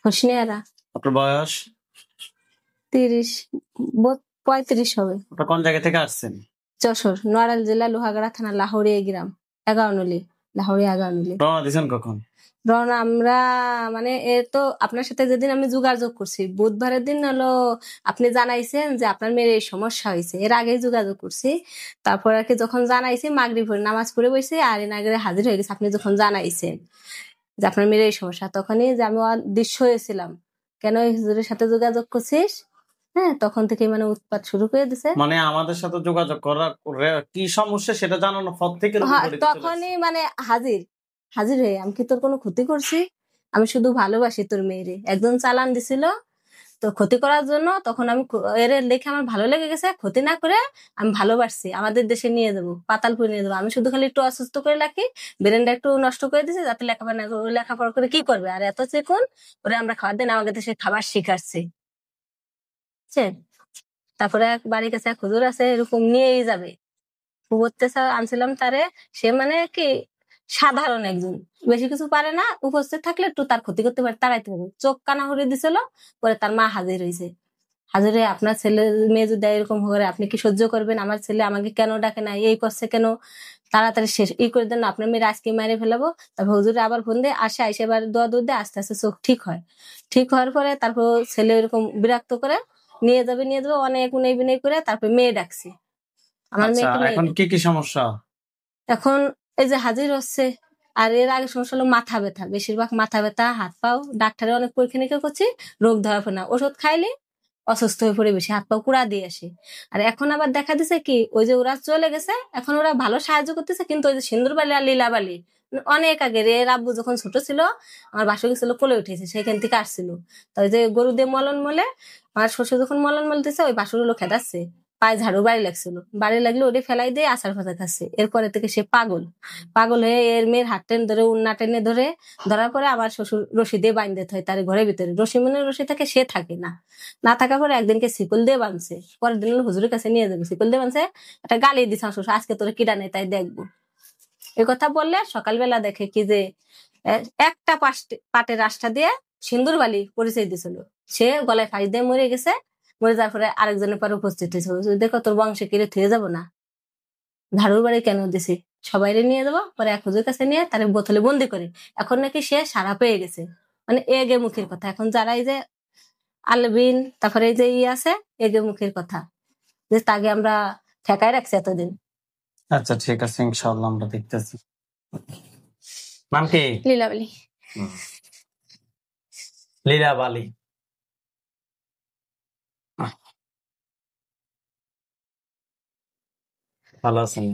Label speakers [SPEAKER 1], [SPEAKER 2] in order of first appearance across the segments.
[SPEAKER 1] হোসনিয়ারা।
[SPEAKER 2] আপনার বয়স?
[SPEAKER 1] 30, 35 হবে।
[SPEAKER 2] আপনার কোন জায়গা থেকে আসছেন?
[SPEAKER 1] যশোর, নোয়াখালী জেলা, লোহাগাড়া থানা, লাহোরিয়া গ্রাম, 11 নলি, লাহোরিয়া 11 নলি।
[SPEAKER 2] রওনা দিয়েছেন কখন?
[SPEAKER 1] রওনা আমরা মানে তো আপনার সাথে যেদিন আমি যোগাযোগ করছি বুধবারের দিন হলো আপনি জানাইছেন যে আপনার মেয়ের এই সমস্যা হয়েছে, এর আগেই যোগাযোগ করছি। তারপর আর কি যখন জানাইছি মাগরিবের নামাজ পড়ে বসে আর এর আগে হাজির হয়ে গেছে। আপনি যখন জানাইছেন যে আপনার মেয়ের এই সমস্যা, তখনই যে আমি অদৃশ্য হয়েছিলাম, কেন এই হুজুরের সাথে যোগাযোগ করছিস, হ্যাঁ তখন থেকে মানে উৎপাত শুরু করে দিছে।
[SPEAKER 2] মানে আমাদের সাথে যোগাযোগ করার কি সমস্যা সেটা জানানোর পর থেকে
[SPEAKER 1] তখনই মানে হাজির হয়ে আমি কি তোর কোনো ক্ষতি করছি? আমি শুধু ভালোবাসি তোর মেয়েরে। একজন চালান দিছিল তো ক্ষতি করার জন্য, তখন আমি এর লেখে আমার ভালো লেগে গেছে, ক্ষতি না করে আমি ভালোবাসছি, আমাদের দেশে নিয়ে যাবো, পাতালপুরে নিয়ে যাবো। আমি শুধু খালি একটু অসুস্থ করে রাখি, ব্রেনটা একটু নষ্ট করে দিছি যাতে লেখাপড়া না করে। লেখাপড়া করে কি করবে? আর এত চিকন ওরে আমরা খাবার দিন, আমাদের দেশে খাবার শিখাচ্ছি, বুঝছেন? তারপরে এক বাড়ির কাছে এক হুজুর আছে, এরকম নিয়েই যাবে। আনছিলাম তারে, সে মানে কি সাধারণ একজন, বেশি কিছু পারে না, উপস্থিত থাকলে একটু তার ক্ষতি করতে পারে, তাড়াইতে পারে। চোখ কানা হরে দিছিল, পরে তার মা হাজির হয়েছে। হাজিরে আপনার ছেলে মেয়ে যদি এরকম করে আপনি কি সহ্য করবেন? আমার ছেলে আমাকে কেন ডাকে না, এই করছে কেন, তাড়াতাড়ি শেষ করে দেন, আপনার মেয়ের আজকে মেরে ফেলাবো। তারপর হুজুরে আবার ফোন দিয়ে আসে এবার দোয়া দুধ দিয়ে আস্তে আস্তে চোখ ঠিক হয়। ঠিক হওয়ার পরে তারপর ছেলে এরকম বিরক্ত করে নিয়ে যাবে অনেক উনাই বিনয় করে তারপর মেয়ে ডাকছে। আমার মেয়েকে
[SPEAKER 2] এখন কি কি সমস্যা?
[SPEAKER 1] এখন এই যে হাজির হচ্ছে। আর এর আগে সমস্যা হলো মাথা ব্যথা, বেশিরভাগ মাথা ব্যথা, হাত পাও। ডাক্তারে অনেক পরীক্ষা নিরীক্ষা করছি, রোগ ধরা পড়ে না। ওষুধ খাইলে অসুস্থ হয়ে পড়ে, বেশি হাত পাও কুড়া দিয়ে আসে। আর এখন আবার দেখা দিছে কি, ওই যে ওরা চলে গেছে, এখন ওরা ভালো সাহায্য করতেছে, কিন্তু ওই যে সিন্দুরবালি আর লীলাবালি অনেক আগে এর আব্বু যখন ছোট ছিল, আমার বাসু গেছিল কোলে উঠেছে, সেখান থেকে আসছিল। তো ওই যে গরু দিয়ে মলন মলে, আমার শ্বশুর যখন মলন মলতেছে, ওই বাসুর গুলো খেদাচ্ছে, পায়ে ঝাড়ু বাড়ি লাগলো, ওটা ফেলাই দিয়ে আচার ফাঁচা খাচ্ছে। এরপরে থেকে সে পাগল হয়ে এর মেয়ের হাত টেনে ধরে, উন্না টেনে ধরার পরে আমার শ্বশুর রশি দিয়ে বাঁধতে হয় তার ঘরের ভিতরে। রশি থাকে, সে থাকে না থাকার পরে একদিনকে শিকল দিয়ে বাঁধছে, পরের দিন হুজুরের কাছে নিয়ে যাবে, শিকল দিয়ে বাঁধছে, একটা গালি দিছে শ্বশুর, আজকে তোর কিডা নেই তাই দেখবো। এই কথা বললে সকালবেলা দেখে কি যে একটা পাটের রাস্তা দিয়ে সিন্দুর বালি পরিচয় দিছিল, সে গলায় ফাঁস দিয়ে মরে গেছে। মরে যাওয়ার পরে আরেকজনের পরে উপস্থিত হয়েছে, দেখো তোর বংশে কিরে থুয়ে যাবো না, ঝাড়ুর বাড়ি কেন দিছি, সবাই নিয়ে যাবো। পরে এক হুজুর কাছে নিয়ে তার বোতলে বন্দি করে, এখন নাকি সে সারা পেয়ে গেছে। মানে এগে মুখের কথা। এখন যারা এই যে আলবিন, তারপরে এই যে আছে এগে মুখের কথা, যে তাকে আমরা ঠেকায় রাখছি এতদিন।
[SPEAKER 2] আচ্ছা ঠিক আছে, ইনশাআল্লাহ আমরা দেখতেছি। নাম কি?
[SPEAKER 1] লীলাবালি।
[SPEAKER 2] লীলাবালি। ভালো আছেন?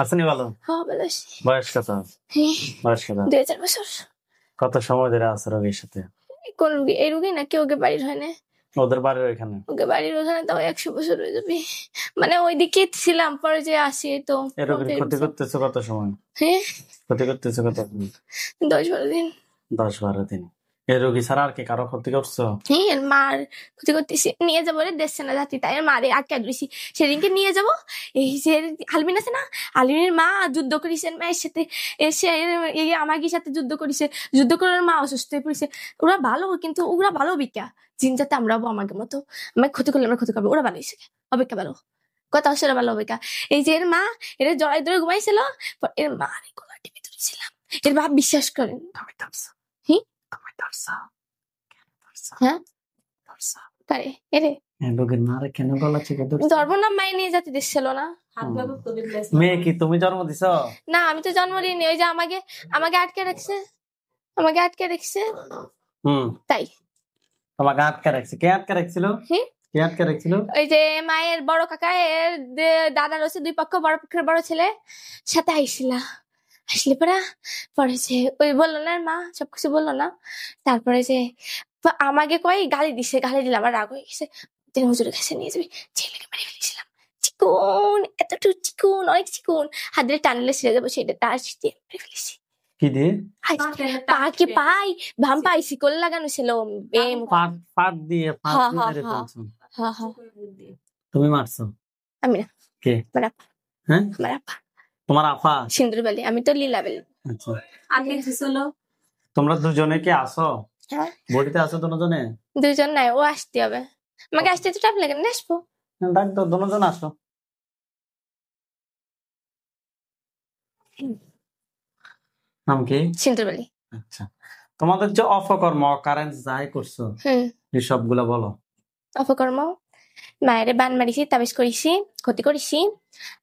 [SPEAKER 2] আছেন ভালো? বয়স কত? বয়স কত?
[SPEAKER 1] 2-4 বছর।
[SPEAKER 2] কত সময় ধরে আছে রোগীর সাথে?
[SPEAKER 1] কোন রোগী? এই রোগী নাকি ওকে বাড়ির হয় না?
[SPEAKER 2] ওদের বাড়ির ওইখানে?
[SPEAKER 1] ওকে বাড়ির ওখানে তো 100 বছর হয়ে যাবে। মানে ওইদিকে ছিলাম, পরে যে আসি তো।
[SPEAKER 2] এই রোগীর ক্ষতি করতেছে কত সময়?
[SPEAKER 1] হ্যাঁ,
[SPEAKER 2] ক্ষতি করতেছে কত দিন?
[SPEAKER 1] 10-12 দিন।
[SPEAKER 2] 10-12 দিন। এই রোগী ছাড়া আর কি কারো ক্ষতি করছো?
[SPEAKER 1] হ্যাঁ, মার ক্ষতি করতেছি। নিয়ে যাবো রে, দেশে না যাচ্ছি, তাই মারে আটকে দিয়েছি। সেদিনকে নিয়ে যাবো, এই যে আলমিন আছে না, আলমিনের মা যুদ্ধ করেছেন মায়ের সাথে, এসে আমাকে সাথে যুদ্ধ করেছে, যুদ্ধ করার মা অসুস্থ হয়ে পড়েছে। ওরা ভালো, কিন্তু ওরা ভালো বিকা জিন, যাতে আমরাও আমাকে মতো আমাকে ক্ষতি করলে আমরা ক্ষতি করবো, ওরা ভালো হয়েছে অপেক্ষা ভালো কথা সেটা ভালো অপেক্ষা। এই যে এর মা এর জড়াই ধরে ঘুমাইছিল, এর মা গলা টিপে ধরেছিলাম। এর বাপ বিশ্বাস করেন। হ্যাঁ, তারে এরে
[SPEAKER 2] লোকের মারে কেন গলা চেপে ধরছে?
[SPEAKER 1] ধর্ম নাম মাই নিয়ে যেতে দিচ্ছিল না।
[SPEAKER 2] মেয়ে কি তুমি জন্ম দিছ?
[SPEAKER 1] না, আমি তো জন্ম দিইনি। ওই যে আমাকে আটকে রাখছে, তাই
[SPEAKER 2] তোমাকে আটকে রাখছে। কে আটকে রাখছিল? কে আটকে রাখছিল?
[SPEAKER 1] ওই যে মায়ের বড় কাকা, এর দাদার হচ্ছে 2 পক্ষ, বড় পক্ষের বড় ছেলে সাথে আসলে পরে যে ওই বললো না মা, সবকিছু বললো না। তারপরে যে আমাকে কয় গালি দিলে আমার রাগ হয়ে গেছে, হুজুরের কাছে নিয়ে যাবি, ছেলেকে মেরে ফেলেছিলাম। চিকন, এতটুকু চিকন, অনেক চিকন, হাত দিয়ে টানলে ছেড়ে যাবো, সেটা তার দিয়ে মেরে ফেলেছি।
[SPEAKER 2] কি দিয়ে?
[SPEAKER 1] পাই বাম পাই শিকল লাগানো ছিল,
[SPEAKER 2] পাট দিয়ে মেরে ফেলছো? তুমি মারছো?
[SPEAKER 1] আমি না।
[SPEAKER 2] কে? হ্যাঁ, তোমার আপা।
[SPEAKER 1] সিন্দুরবালি। আমি তো লীলাবালি।
[SPEAKER 2] আচ্ছা,
[SPEAKER 1] আগে ছিল
[SPEAKER 2] তোমরা দুজনে কি আসো?
[SPEAKER 3] হ্যাঁ
[SPEAKER 2] বডিতে আসো দুজনে?
[SPEAKER 3] দুজন নাই, ও আসতে হবে। আমাকে আসতে তো টাইম লাগে না, আসবো।
[SPEAKER 2] ডাক দাও, দুজন আসো। নাম কি?
[SPEAKER 3] সিন্দুরবালি।
[SPEAKER 2] আচ্ছা, তোমাদের যে অপকর্ম অকারেন্স যাই করছো এই সবগুলা বলো।
[SPEAKER 3] অপকর্ম, মায়েরে বান মারিছি, তাবিজ করেছি, ক্ষতি করেছি,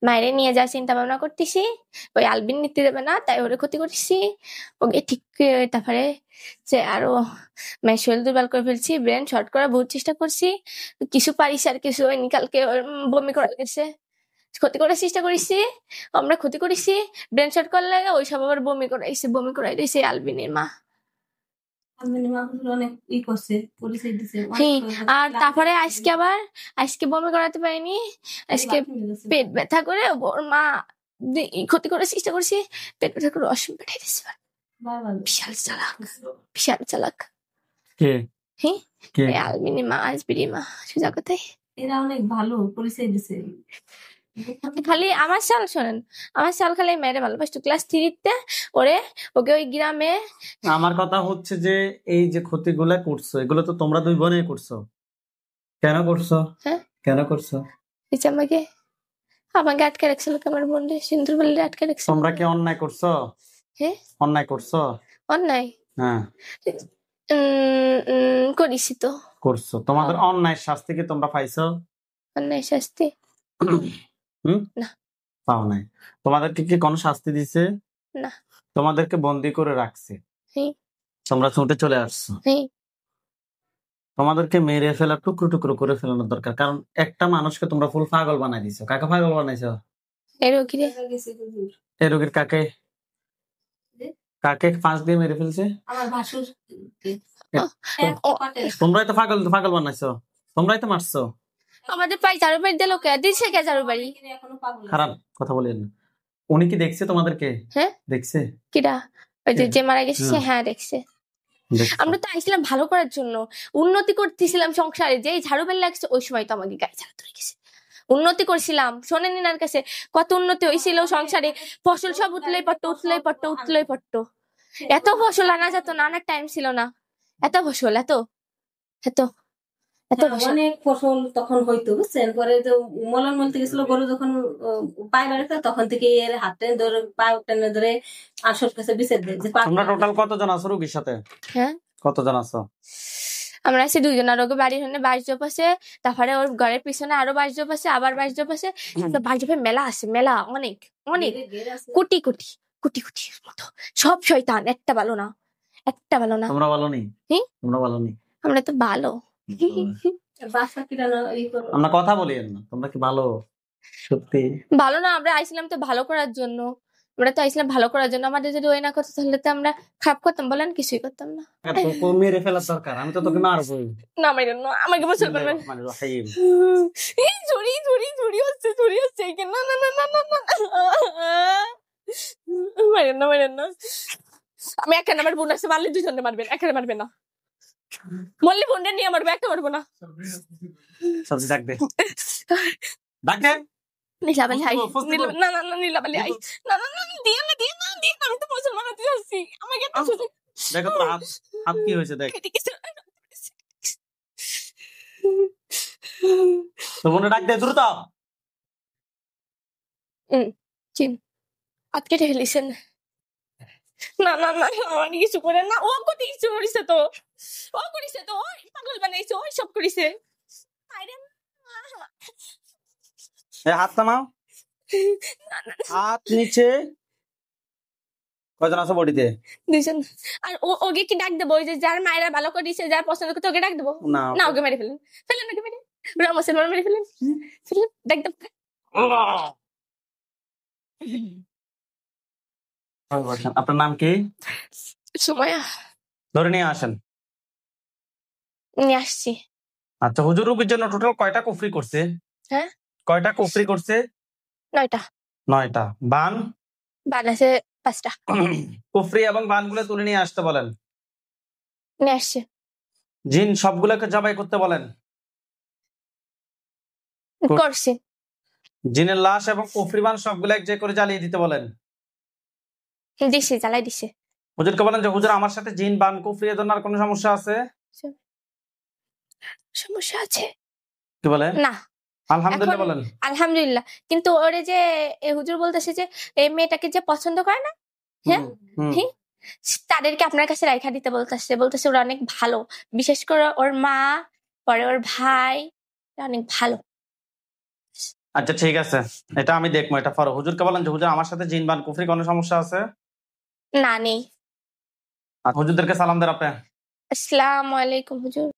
[SPEAKER 3] মায়েরে নিয়ে যাওয়ার চিন্তা ভাবনা করতেছি, ওই আলবিন নিতে দেবে না তাই ওরে ক্ষতি করেছি, ওকে ঠিক তারপরে যে আরো মায়ের শরীর দুর্বল করে ফেলছি, ব্রেন শর্ট করার বহুত চেষ্টা করছি, কিছু পারিস আর কিছু ওই কালকে বমি করে গেছে, ক্ষতি করার চেষ্টা করেছি, আমরা ক্ষতি করেছি, ব্রেন শর্ট করলে ওই সব আবার বমি করাই দিয়েছে আলবিনের মা।
[SPEAKER 1] অনেক ই করছে, পরিচয় দিছে।
[SPEAKER 3] আর তারপরে আজকে বমি করাতে পারিনি, আজকে পেট ব্যথা করে ওর মা ক্ষতি করার চেষ্টা করছি, পেট ব্যথা করে অসীম পেঠাই দিচ্ছে। বিশাল চালাক
[SPEAKER 2] কে?
[SPEAKER 3] হ্যাঁ
[SPEAKER 2] কে?
[SPEAKER 3] আলমিনী মা, আজবিরি মা, সোজা কথাই।
[SPEAKER 1] এরা অনেক ভালো পরিচয় দিছে।
[SPEAKER 3] খালি আমার শাল শোনেন, আমার শাল খালি মেয়েরে ভালোবাসতো। ক্লাস 3-তে ওকে ওই গ্রামে।
[SPEAKER 2] আমার কথা হচ্ছে যে এই যে ক্ষতিগুলা করছো এগুলো তো তোমরা দুই বোনে করছো, কেন করছো?
[SPEAKER 3] হ্যাঁ
[SPEAKER 2] কেন করছো?
[SPEAKER 3] আমাকে আটকে রাখছিল, আমার বোনরে সিন্দুরবালি আটকে রাখছিল।
[SPEAKER 2] তোমরা কি অন্যায় করছো?
[SPEAKER 3] হ্যাঁ
[SPEAKER 2] অন্যায় করছো?
[SPEAKER 3] অন্যায়
[SPEAKER 2] হ্যাঁ
[SPEAKER 3] করিছি তো।
[SPEAKER 2] করছো। তোমাদের অন্যায় শাস্তি কি তোমরা পাইছো?
[SPEAKER 3] অন্যায় শাস্তি না,
[SPEAKER 2] পাও নাই। তোমাদেরকে কি কোনো শাস্তি দিছে?
[SPEAKER 3] না।
[SPEAKER 2] তোমাদেরকে বন্দি করে রাখছে, তোমরা ছুটে চলে আসছো। তোমাদেরকে মেরে ফেলা, টুকরো টুকরো করে ফেলানোর দরকার, কারণ একটা মানুষকে তোমরা ফুল পাগল বানাই দিছো। কাকে পাগল বানাইছো? এই রোগীর কাকে কাকে ফাঁস দিয়ে মেরে ফেলছে?
[SPEAKER 1] আমার ভাসুর।
[SPEAKER 2] তোমরাই তো পাগল বানাইছো, তোমরাই তো মারছো।
[SPEAKER 3] আমাদের পাই ঝাড়ু বাড়ি দিল কে? দিচ্ছে কে ঝাড়ু বাড়ি?
[SPEAKER 2] খারাপ কথা বলেন না। উনি কি দেখছে তোমাদেরকে?
[SPEAKER 3] হ্যাঁ
[SPEAKER 2] দেখছে।
[SPEAKER 3] কিরা? ওই যে মারা গেছে সে? হ্যাঁ দেখছে। আমরা তো আইছিলাম ভালো করার জন্য, উন্নতি করতেছিলাম সংসারে। যেই ঝাড়ু বেল লাগছে ওই সময় তো আমাকে গায়ে ঝাড়ু ধরে গেছে। উন্নতি করছিলাম, শোনেন নার কাছে কত উন্নতি হয়েছিল সংসারে। ফসল সব উঠলেই পড়তো। এত ফসল আনা যেত না, আনার টাইম ছিল না। এত ফসল এত এত এত
[SPEAKER 1] অনেক ফসল তখন হইতো, বুঝছেন। পরে যে মলন মলতে গেছিল গরু যখন পায়ে বাড়িতে, তখন থেকে এর হাত টেনে ধরে পা টেনে ধরে আসর কাছে বিছের দেয়।
[SPEAKER 2] তোমরা টোটাল কতজন আছো রোগীর সাথে?
[SPEAKER 3] হ্যাঁ
[SPEAKER 2] কতজন আছো?
[SPEAKER 3] আমরা আছি 2 জন। আর ওকে বাড়ির হনে 22 জপ আছে, তারপরে ওর ঘরের পিছনে আরো 22 জপ আছে, আবার 22 জপ আছে। 22 জপে মেলা আছে, মেলা অনেক অনেক কোটি কোটি কোটি কোটি মতো। সব শয়তান, একটা ভালো না।
[SPEAKER 2] তোমরা ভালো নেই? তোমরা ভালো নেই?
[SPEAKER 3] আমরা তো ভালো।
[SPEAKER 2] আমরা কথা বলি না, তোমরা কি ভালো? সত্যি
[SPEAKER 3] ভালো না। আমরা আইছিলাম তো ভালো করার জন্য, আমাদের যদি ওই না করতো তাহলে তো আমরা খারাপ করতাম, বলেন? কিছুই করতাম না।
[SPEAKER 2] মেরে ফেলার দরকার, আমি তো তোকে মারবই
[SPEAKER 3] না মাইরেন না, আমাকে বসে করবেন। এই ঝুড়ি হচ্ছে না না না না না মাইরেন না। আমি একা আমার বোন আছে, মারলে 2 জনে মারবেন, একা মারবেন না। মল্লি বোনটা নিয়ে মারবে, একা মারবো না।
[SPEAKER 2] সবজি ডাক দে।
[SPEAKER 3] নীলাবালি আই, না না না নীলাবালি আই, না না না দিয়ে না আমি তো মুসলমান হতে যাচ্ছি, আমাকে একটা সুযোগ।
[SPEAKER 2] দেখো তো হাত কি হয়েছে দেখ। তো বোন ডাক দে দ্রুত।
[SPEAKER 3] চিন হাত কেটে ফেলিছেন। না না না আমি কিছু করে না, ও কোটি কিছু করিছে তো, পাগল বানাইছে, ও সব করিছে।
[SPEAKER 2] হাত নামাও, হাত নিচে। কয়জন আছো বডিতে?
[SPEAKER 3] 2 জন। আর ওকে কি ডাক দেবো? ওই যে যার মায়েরা ভালো করে দিছে, যার পছন্দ করতে, ওকে ডাক দেবো? না ওকে মেরে ফেলেন ওকে মেরে মুসলমান মেরে ফেলেন ডাক দেব।
[SPEAKER 2] আপনার নাম কি?
[SPEAKER 3] সুমাইয়া।
[SPEAKER 2] ধরে নিয়ে আসেন।
[SPEAKER 3] নিয়ে আসছি।
[SPEAKER 2] আচ্ছা, হুজুর রোগীর জন্য টোটাল কয়টা কুফরি করছে?
[SPEAKER 3] হ্যাঁ
[SPEAKER 2] কয়টা কুফরি করছে?
[SPEAKER 3] 9টা।
[SPEAKER 2] বান
[SPEAKER 3] আছে 5টা।
[SPEAKER 2] কুফরি এবং বানগুলো তুলে নিয়ে আসতে বলেন।
[SPEAKER 3] নিয়ে আসছে।
[SPEAKER 2] জিন সবগুলোকে জবাই করতে বলেন।
[SPEAKER 3] করছি।
[SPEAKER 2] জিনের লাশ এবং কুফরি বান সবগুলো এক জায়গায় করে জ্বালিয়ে দিতে বলেন।
[SPEAKER 3] দিছে, জ্বালাই দিছে।
[SPEAKER 2] হুজুরকে বলেন যে হুজুর আমার সাথে জিন বান কুফরি এর জন্য আর কোনো সমস্যা আছে?
[SPEAKER 3] সমস্যা আছে
[SPEAKER 2] কি বলে?
[SPEAKER 3] না
[SPEAKER 2] আলহামদুলিল্লাহ
[SPEAKER 3] এখন-
[SPEAKER 2] বলেন।
[SPEAKER 3] আলহামদুলিল্লাহ, কিন্তু ওরে যে হুজুর বলতেছে যে এই মেয়েটাকে যে পছন্দ করে না, হ্যাঁ
[SPEAKER 2] হুম,
[SPEAKER 3] হ্যাঁ, তাদেরকে আপনার কাছে রাইখা দিতে বলতেছে ওরা অনেক ভালো, বিশেষ করে ওর মা, পরে ওর ভাই, ওরা অনেক ভালো।
[SPEAKER 2] আচ্ছা ঠিক আছে, এটা আমি দেখবো, এটা ফারো। হুজুরকে বলেন যে হুজুর আমার সাথে জিন বান কুফরি কোনো সমস্যা আছে?
[SPEAKER 3] না নেই।
[SPEAKER 2] আর হুজুরদেরকে সালাম দেন আপনি।
[SPEAKER 3] আসসালামু আলাইকুম হুজুর।